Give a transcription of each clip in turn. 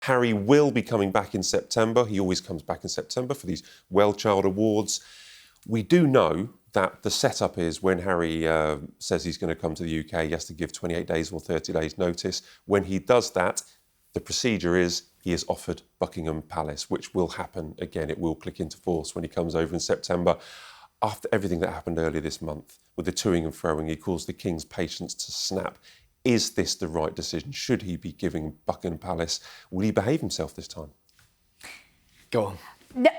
Harry will be coming back in September. He always comes back in September for these Well Child Awards. We do know that the setup is when Harry says he's going to come to the UK, he has to give 28 days or 30 days notice. When he does that, the procedure is he is offered Buckingham Palace, which will happen again. It will click into force when he comes over in September. After everything that happened earlier this month with the toing and froing, he caused the King's patience to snap. Is this the right decision? Should he be giving Buckingham Palace? Will he behave himself this time? Go on.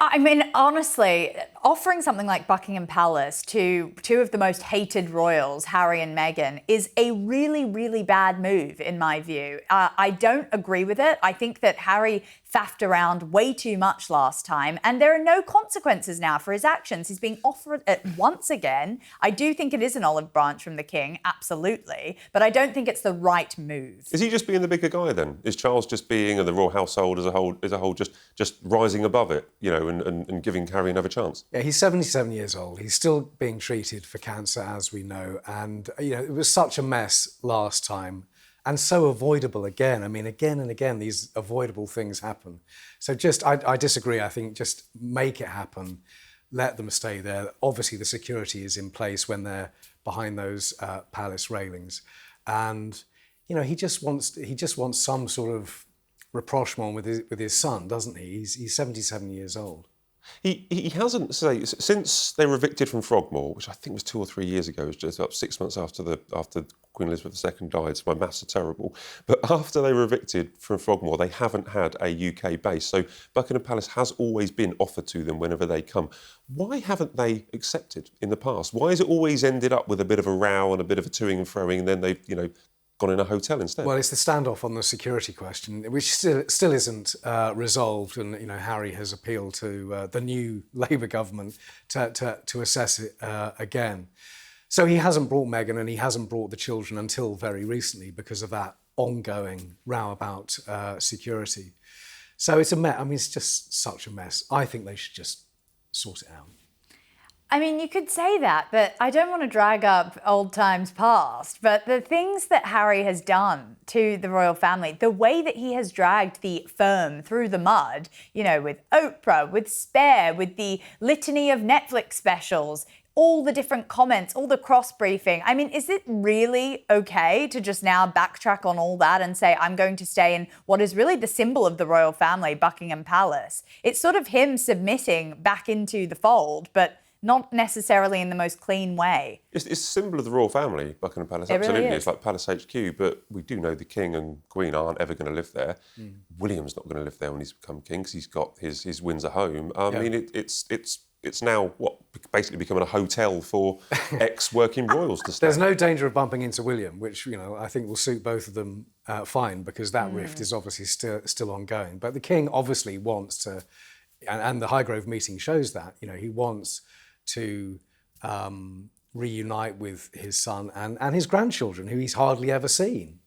I mean, honestly, offering something like Buckingham Palace to two of the most hated royals, Harry and Meghan, is a really, really bad move, in my view. I don't agree with it. I think that Harry faffed around way too much last time, and there are no consequences now for his actions. He's being offered it once again. I do think it is an olive branch from the King, absolutely, but I don't think it's the right move. Is he just being the bigger guy then? Is Charles just being, and the royal household as a whole, just rising above it, and giving Harry another chance? Yeah, he's 77 years old. He's still being treated for cancer, as we know. And, it was such a mess last time and so avoidable again. I mean, again and again, these avoidable things happen. So I disagree. I think just make it happen. Let them stay there. Obviously, the security is in place when they're behind those palace railings. And, he just wants some sort of rapprochement with his son, doesn't he? He's 77 years old. He hasn't, since they were evicted from Frogmore, which I think was 2 or 3 years ago, it was just up 6 months after Queen Elizabeth II died, so my maths are terrible. But after they were evicted from Frogmore, they haven't had a UK base. So Buckingham Palace has always been offered to them whenever they come. Why haven't they accepted in the past? Why has it always ended up with a bit of a row and a bit of a toing and froing, and then they've, gone in a hotel instead? Well, it's the standoff on the security question, which still isn't resolved, and Harry has appealed to the new Labour government to assess it again. So he hasn't brought Meghan and he hasn't brought the children until very recently because of that ongoing row about security. So it's a mess. I mean, it's just such a mess. I think they should just sort it out. I mean, you could say that, but I don't want to drag up old times past. But the things that Harry has done to the royal family, the way that he has dragged the firm through the mud, with Oprah, with Spare, with the litany of Netflix specials, all the different comments, all the cross-briefing. I mean, is it really okay to just now backtrack on all that and say, I'm going to stay in what is really the symbol of the royal family, Buckingham Palace? It's sort of him submitting back into the fold, but not necessarily in the most clean way. It's a symbol of the royal family, Buckingham Palace, it absolutely. Really is. It's like Palace HQ, but we do know the King and Queen aren't ever going to live there. William's not going to live there when he's become king because he's got his Windsor home. I mean, it's now, basically becoming a hotel for ex-working royals to stay. There's no danger of bumping into William, which, I think will suit both of them fine, because that rift is obviously still ongoing. But the King obviously wants to, and the Highgrove meeting shows that, he wants to reunite with his son and his grandchildren, who he's hardly ever seen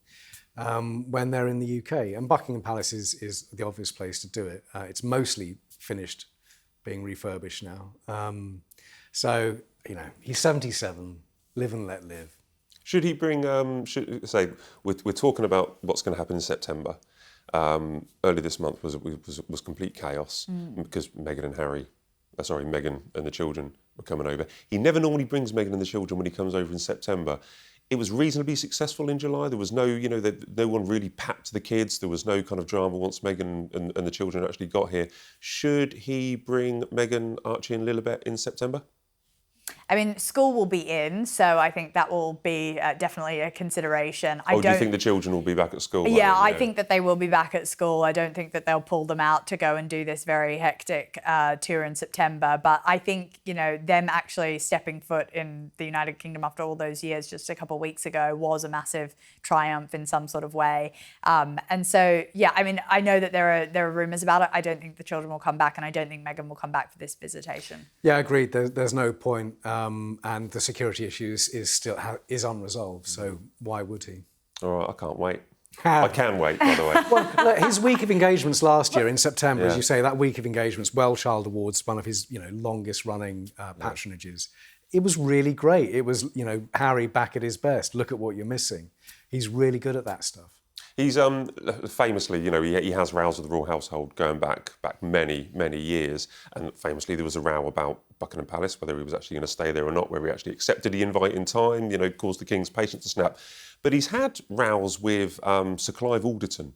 when they're in the UK. And Buckingham Palace is the obvious place to do it. It's mostly finished being refurbished now. So, he's 77, live and let live. Should he bring, we're talking about what's going to happen in September. Early this month was complete chaos because Meghan and the children were coming over. He never normally brings Meghan and the children when he comes over in September. It was reasonably successful in July. There was no, no one really papped the kids. There was no kind of drama once Meghan and the children actually got here. Should he bring Meghan, Archie and Lilibet in September? I mean, school will be in, so I think that will be definitely a consideration. Do you think the children will be back at school? Yeah, I think that they will be back at school. I don't think that they'll pull them out to go and do this very hectic tour in September. But I think, them actually stepping foot in the United Kingdom after all those years just a couple of weeks ago was a massive triumph in some sort of way. And so, yeah, I mean, I know that there are rumours about it. I don't think the children will come back, and I don't think Meghan will come back for this visitation. Yeah, agreed. There's no point. And the security issues is unresolved, so why would he? All right, I can't wait. I can wait, by the way. Well, look, his week of engagements last year in September, as you say, that week of engagements, Well Child Awards, one of his longest-running patronages. It was really great. It was Harry back at his best. Look at what you're missing. He's really good at that stuff. He's famously, he has rows with the royal household going back many, many years. And famously, there was a row about Buckingham Palace, whether he was actually going to stay there or not, whether he actually accepted the invite in time, caused the king's patience to snap. But he's had rows with Sir Clive Alderton.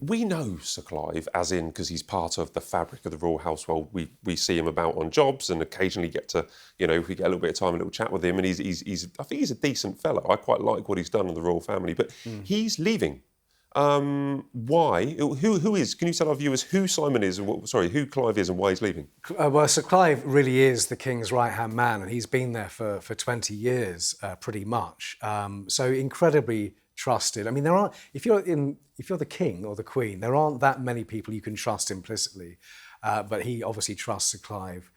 We know Sir Clive, as in because he's part of the fabric of the royal household. We see him about on jobs and occasionally get to, if we get a little bit of time, a little chat with him. And I think he's a decent fellow. I quite like what he's done in the royal family, but he's leaving. Why? Who is? Can you tell our viewers who Simon is and who Clive is and why he's leaving? Well, Sir Clive really is the king's right-hand man, and he's been there for 20 years, pretty much. So incredibly trusted. I mean, there aren't. If you're the king or the queen, there aren't that many people you can trust implicitly. But he obviously trusts Sir Clive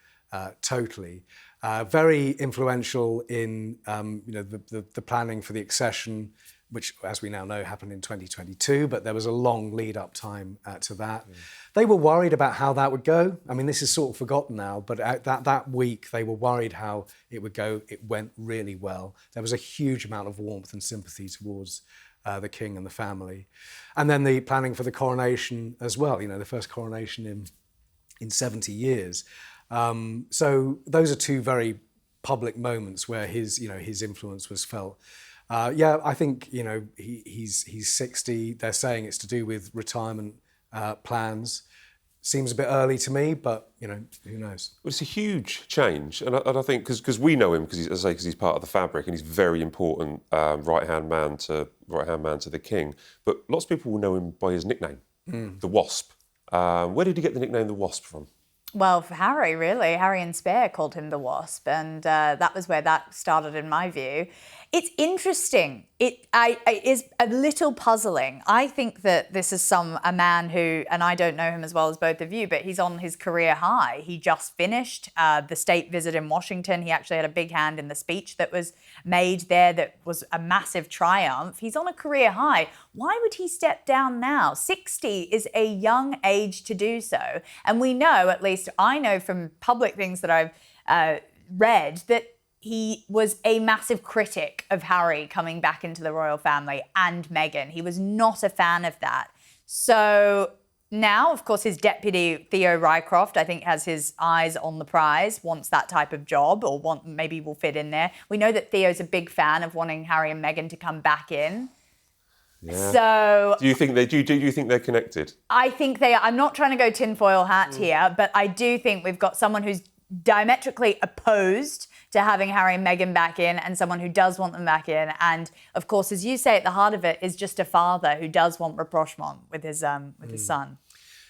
totally. Very influential in the planning for the accession, which, as we now know, happened in 2022, but there was a long lead-up time to that. They were worried about how that would go. I mean, this is sort of forgotten now, but that week they were worried how it would go. It went really well. There was a huge amount of warmth and sympathy towards the king and the family. And then the planning for the coronation as well, the first coronation in 70 years. So those are two very public moments where his influence was felt. I think he's 60. They're saying it's to do with retirement plans. Seems a bit early to me, but who knows? Well, it's a huge change, and I think because we know him because he's part of the fabric and he's very important right hand man to the king. But lots of people will know him by his nickname, the Wasp. Where did he get the nickname the Wasp from? Well, for Harry, really. Harry and Spare called him the Wasp, and that was where that started, in my view. It's interesting. It is a little puzzling. I think that this is a man who, and I don't know him as well as both of you, but he's on his career high. He just finished the state visit in Washington. He actually had a big hand in the speech that was made there that was a massive triumph. He's on a career high. Why would he step down now? 60 is a young age to do so. And we know, at least I know from public things that I've read, that he was a massive critic of Harry coming back into the royal family and Meghan. He was not a fan of that. So now, of course, his deputy, Theo Rycroft, I think has his eyes on the prize, wants that type of job or maybe will fit in there. We know that Theo's a big fan of wanting Harry and Meghan to come back in. Yeah. So do you think they're connected? I think they are. I'm not trying to go tinfoil hat here, but I do think we've got someone who's diametrically opposed to having Harry and Meghan back in and someone who does want them back in. And of course, as you say, at the heart of it is just a father who does want rapprochement with his son.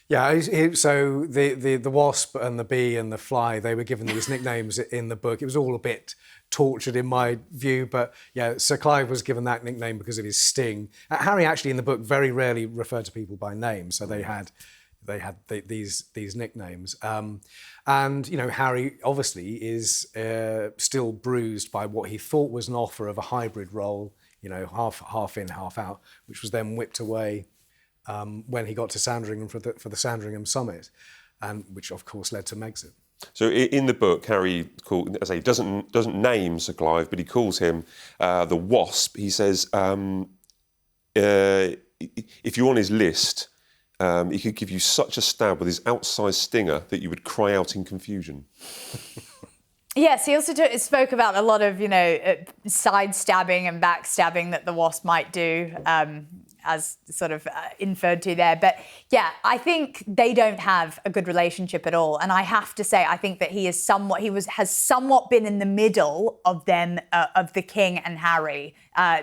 Yeah, so the Wasp and the Bee and the Fly, they were given these nicknames in the book. It was all a bit tortured in my view, but yeah, Sir Clive was given that nickname because of his sting. Harry actually in the book very rarely referred to people by name, so they had these nicknames. And Harry obviously is still bruised by what he thought was an offer of a hybrid role, half in, half out, which was then whipped away when he got to Sandringham for the Sandringham summit, and which of course led to Megxit. So in the book, Harry doesn't name Sir Clive, but he calls him the Wasp. He says if you're on his list, he could give you such a stab with his outsized stinger that you would cry out in confusion. Yes, he also spoke about a lot of, side-stabbing and backstabbing that the Wasp might do, as sort of inferred to there. But yeah, I think they don't have a good relationship at all. And I have to say, I think that has somewhat been in the middle of them, of the King and Harry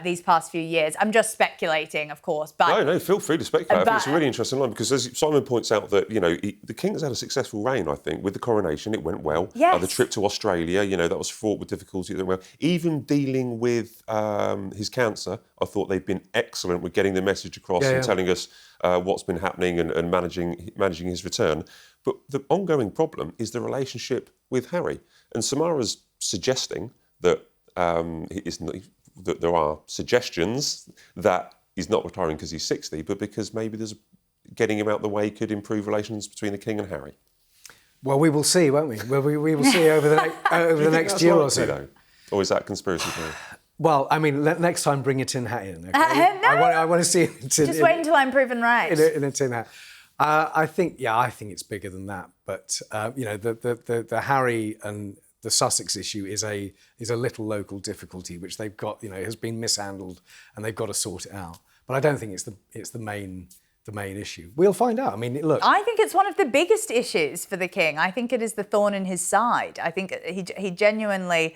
these past few years. I'm just speculating, of course. But no, feel free to speculate. I think it's a really interesting line because, as Simon points out, that the King has had a successful reign. I think with the coronation, it went well. Yes. The trip to Australia, that was fraught with difficulty. It went well. Even dealing with his cancer, I thought they've been excellent with getting the message across and telling us what's been happening and managing his return. But the ongoing problem is the relationship with Harry. And Samara's suggesting that that there are suggestions that he's not retiring because he's 60, but because maybe getting him out the way could improve relations between the King and Harry. Well, we will see, won't we? Well, we will see over the next year or so. Though? Or is that conspiracy theory? Well, I mean, next time bring a tin hat in. Okay? No. I want to see it. Just wait until I'm proven right. In a tin hat. I think it's bigger than that. But the Harry and the Sussex issue is a little local difficulty which they've got, has been mishandled, and they've got to sort it out. But I don't think it's the main issue. We'll find out. I mean, look. I think it's one of the biggest issues for the king. I think it is the thorn in his side. I think he genuinely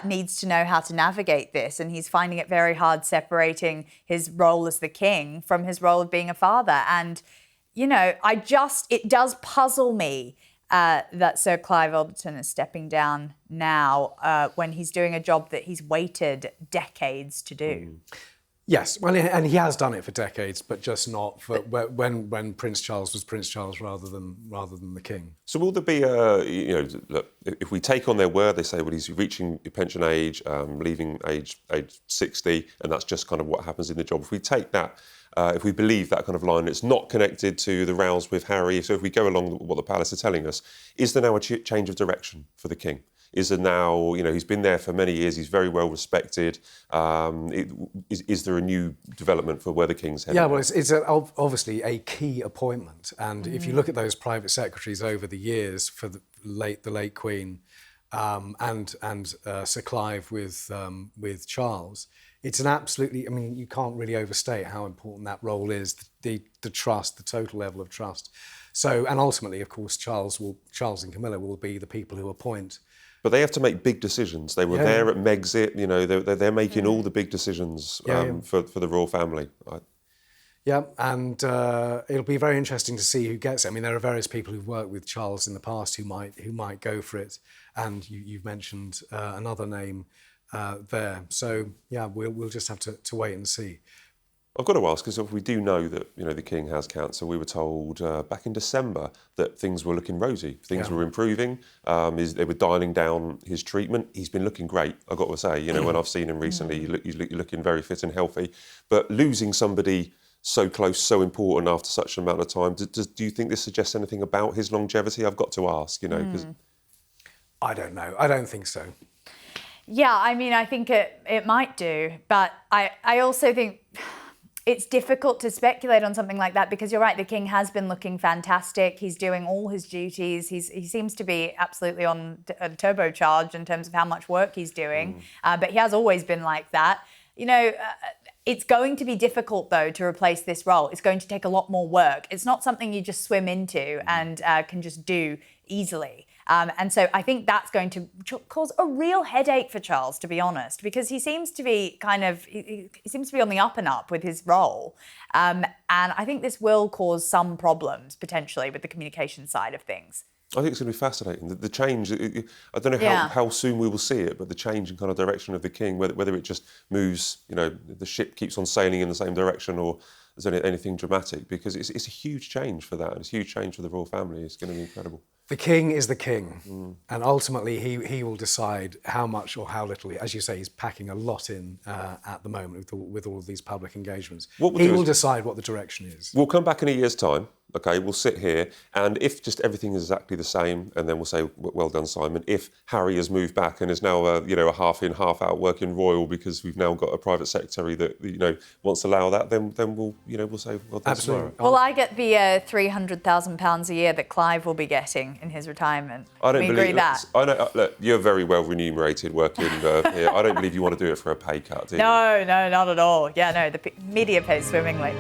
needs to know how to navigate this, and he's finding it very hard separating his role as the king from his role of being a father. And, it does puzzle me that Sir Clive Alderton is stepping down now when he's doing a job that he's waited decades to do. Yes, well, and he has done it for decades, but just not for when Prince Charles was Prince Charles rather than the King. So will there be look, if we take on their word, they say, well, he's reaching pension age, leaving age 60, and that's just kind of what happens in the job. If we take that, if we believe that kind of line, it's not connected to the rows with Harry. So if we go along what the palace are telling us, is there now a change of direction for the King? Is there now, he's been there for many years, he's very well respected. Is there a new development for where the King's heading? Yeah, well, it's obviously a key appointment. And if you look at those private secretaries over the years for the late Queen and Sir Clive with Charles, it's an absolutely, you can't really overstate how important that role is, the trust, the total level of trust. So, and ultimately, of course, Charles and Camilla will be the people who appoint. But they have to make big decisions. They were there at Megxit. They're making all the big decisions for the royal family. Yeah, and it'll be very interesting to see who gets it. I mean, there are various people who've worked with Charles in the past who might go for it, and you've mentioned another name there. So yeah, we'll just have to wait and see. I've got to ask, because we do know that the King has cancer. We were told back in December that things were looking rosy, things were improving. They were dialing down his treatment. He's been looking great, I've got to say. When I've seen him recently, he's looking very fit and healthy. But losing somebody so close, so important after such an amount of time, do you think this suggests anything about his longevity? I've got to ask, 'cause I don't know. I don't think so. Yeah, I think it might do, but I also think it's difficult to speculate on something like that, because you're right, the King has been looking fantastic. He's doing all his duties. He seems to be absolutely on a turbocharge in terms of how much work he's doing, but he has always been like that. It's going to be difficult, though, to replace this role. It's going to take a lot more work. It's not something you just swim into and can just do easily. And so I think that's going to cause a real headache for Charles, to be honest, because he seems to be he seems to be on the up and up with his role. And I think this will cause some problems, potentially, with the communication side of things. I think it's going to be fascinating. The change, I don't know how soon we will see it, but the change in kind of direction of the King, whether it just moves, the ship keeps on sailing in the same direction, or there's anything dramatic, because it's a huge change for that. It's a huge change for the royal family. It's going to be incredible. The King is the King, and ultimately he will decide how much or how little. As you say, he's packing a lot in at the moment with all of these public engagements. He will decide what the direction is. We'll come back in a year's time. Okay, we'll sit here, and if just everything is exactly the same, and then we'll say, well done, Simon. If Harry has moved back and is now a half in, half out working royal, because we've now got a private secretary that wants to allow that, then we'll say, well done. Absolutely. Tomorrow. Well, I get the £300,000 a year that Clive will be getting in his retirement. I don't believe that. I know. Look, you're very well remunerated working here. I don't believe you want to do it for a pay cut, do you? No, not at all. Yeah, no, the media pays swimmingly.